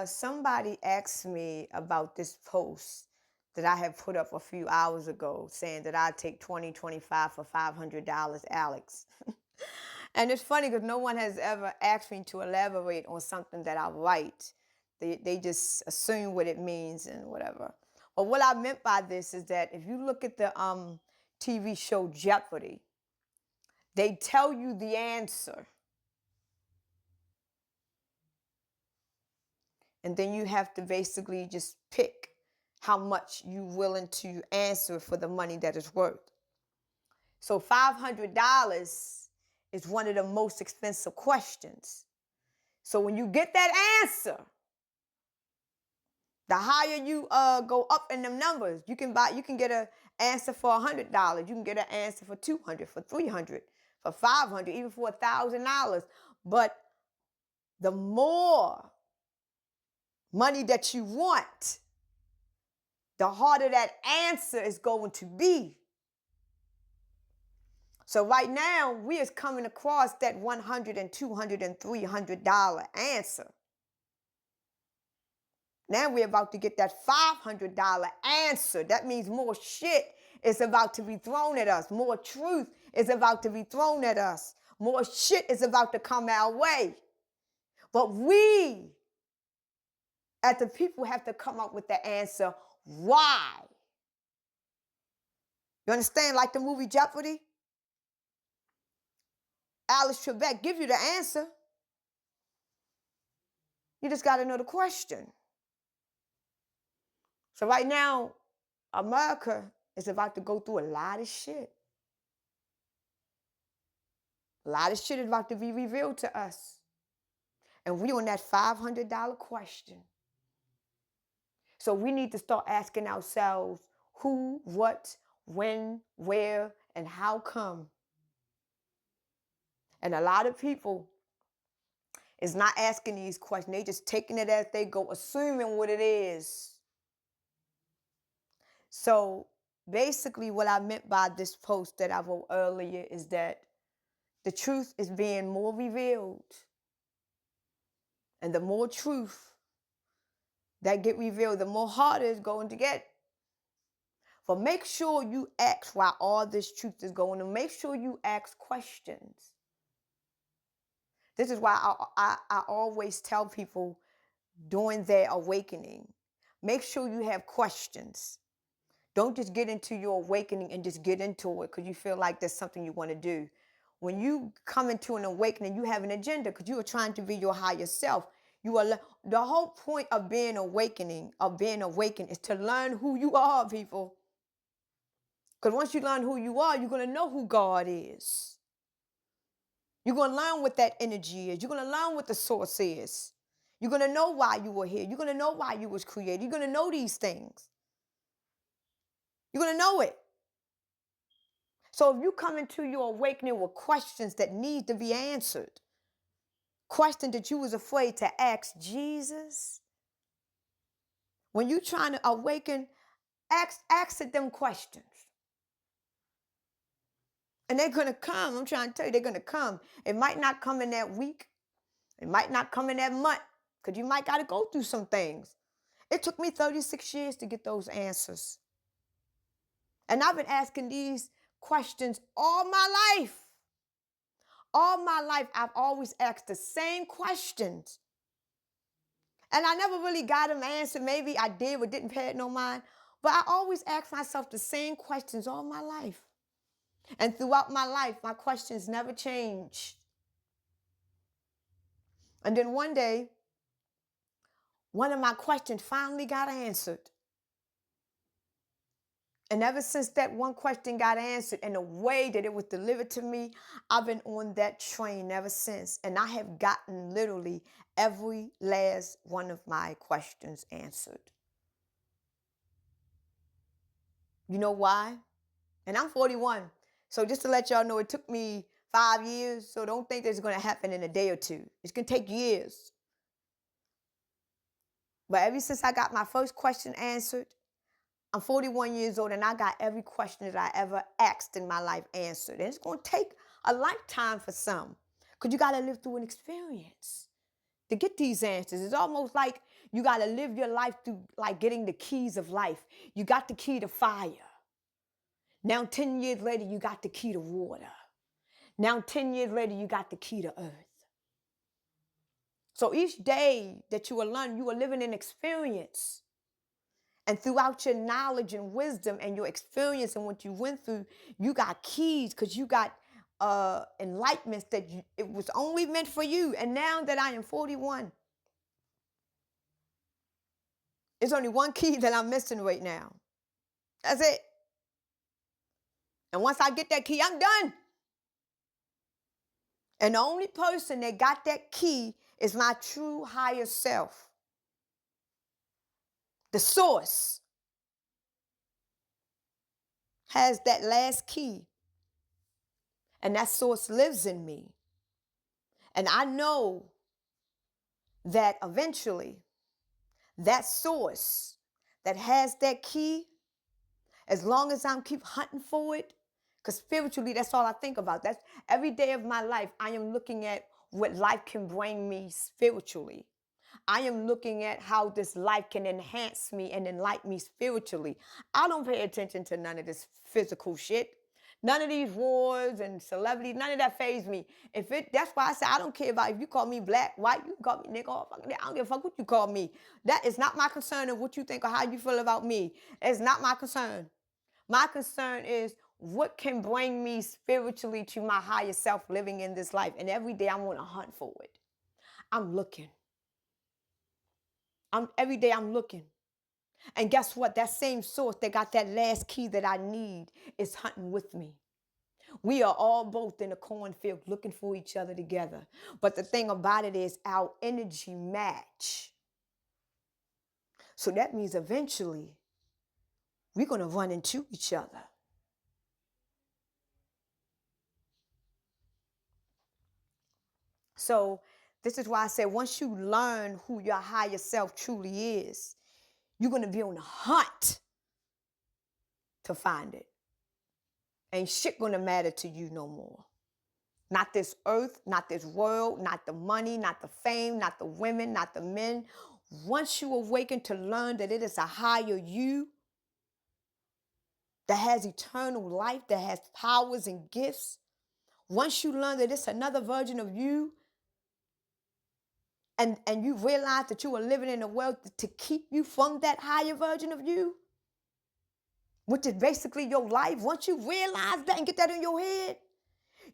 Somebody asked me about this post that I had put up a few hours ago saying that I'd take 2025 for $500, Alex. And it's funny because no one has ever asked me to elaborate on something that I write. They just assume what it means and whatever. But what I meant by this is that if you look at the TV show Jeopardy, they tell you the answer. And then you have to basically just pick how much you're willing to answer for the money that it's worth. So $500 is one of the most expensive questions. So when you get that answer, the higher you go up in them numbers, you can get an answer for $100. You can get an answer for $200, for $300, for $500, even for $1,000. But the more money that you want, the harder that answer is going to be. So right now, we is coming across that $100 and $200 and $300 answer. Now we're about to get that $500 answer. That means more shit is about to be thrown at us. More truth is about to be thrown at us. More shit is about to come our way. But we, as the people, have to come up with the answer. Why? You understand? Like the movie Jeopardy? Alex Trebek gives you the answer. You just got to know the question. So right now, America is about to go through a lot of shit. A lot of shit is about to be revealed to us. And we on that $500 question. So we need to start asking ourselves who, what, when, where, and how come. And a lot of people is not asking these questions. They just taking it as they go, assuming what it is. So basically what I meant by this post that I wrote earlier is that the truth is being more revealed. And the more truth that get revealed, the more harder it's going to get. But make sure you ask why all this truth is going on. Make sure you ask questions. This is why I always tell people during their awakening, make sure you have questions. Don't just get into your awakening and just get into it because you feel like there's something you want to do. When you come into an awakening, you have an agenda because you are trying to be your higher self. You are the whole point of being awakened is to learn who you are, people. Because once you learn who you are, you're going to know who God is. You're going to learn what that energy is. You're going to learn what the source is. You're going to know why you were here. You're going to know why you was created. You're going to know these things. You're going to know it. So if you come into your awakening with questions that need to be answered, questions that you was afraid to ask Jesus, when you're trying to awaken, ask them questions. And they're going to come. I'm trying to tell you, they're going to come. It might not come in that week. It might not come in that month because you might got to go through some things. It took me 36 years to get those answers. And I've been asking these questions all my life. All my life, I've always asked the same questions. And I never really got them answered. Maybe I did but didn't pay it no mind. But I always ask myself the same questions all my life. And throughout my life, my questions never changed. And then one day, one of my questions finally got answered. And ever since that one question got answered and the way that it was delivered to me, I've been on that train ever since. And I have gotten literally every last one of my questions answered. You know why? And I'm 41. So just to let y'all know, it took me 5 years. So don't think that it's going to happen in a day or two. It's going to take years. But ever since I got my first question answered, I'm 41 years old and I got every question that I ever asked in my life answered. And it's going to take a lifetime for some because you got to live through an experience. to get these answers. It's almost like you got to live your life through like getting the keys of life. You got the key to fire. Now, 10 years later, you got the key to water. Now, 10 years later, you got the key to earth. So each day that you are learning, you are living an experience. And throughout your knowledge and wisdom and your experience and what you went through, you got keys because you got enlightenments that it was only meant for you. And now that I am 41, there's only one key that I'm missing right now. That's it. And once I get that key, I'm done. And the only person that got that key is my true higher self. The source has that last key. And that source lives in me. And I know that eventually that source that has that key, as long as I'm keep hunting for it, because spiritually, that's all I think about. That's every day of my life, I am looking at what life can bring me spiritually. I am looking at how this life can enhance me and enlighten me spiritually. I don't pay attention to none of this physical shit. None of these wars and celebrities, none of that faze me. That's why I say I don't care about if you call me black, white, you can call me nigga, I don't give a fuck what you call me. That is not my concern of what you think or how you feel about me. It's not my concern. My concern is what can bring me spiritually to my higher self living in this life. And every day I want to hunt for it. I'm looking. Every day I'm looking. And guess what? That same source that got that last key that I need is hunting with me. We are all both in a cornfield looking for each other together. But the thing about it is our energy match. So that means eventually we're going to run into each other. So this is why I say once you learn who your higher self truly is, you're going to be on the hunt to find it. Ain't shit going to matter to you no more. Not this earth, not this world, not the money, not the fame, not the women, not the men. Once you awaken to learn that it is a higher you that has eternal life, that has powers and gifts, once you learn that it's another version of you, and you realize that you are living in a world to keep you from that higher version of you, which is basically your life, once you realize that and get that in your head,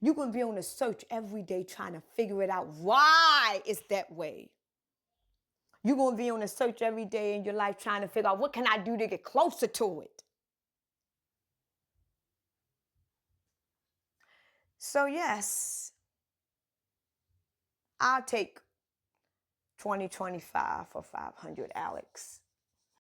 you're going to be on a search every day trying to figure it out why it's that way. You're going to be on a search every day in your life trying to figure out what can I do to get closer to it. So yes, I'll take 2025 for 500, Alex.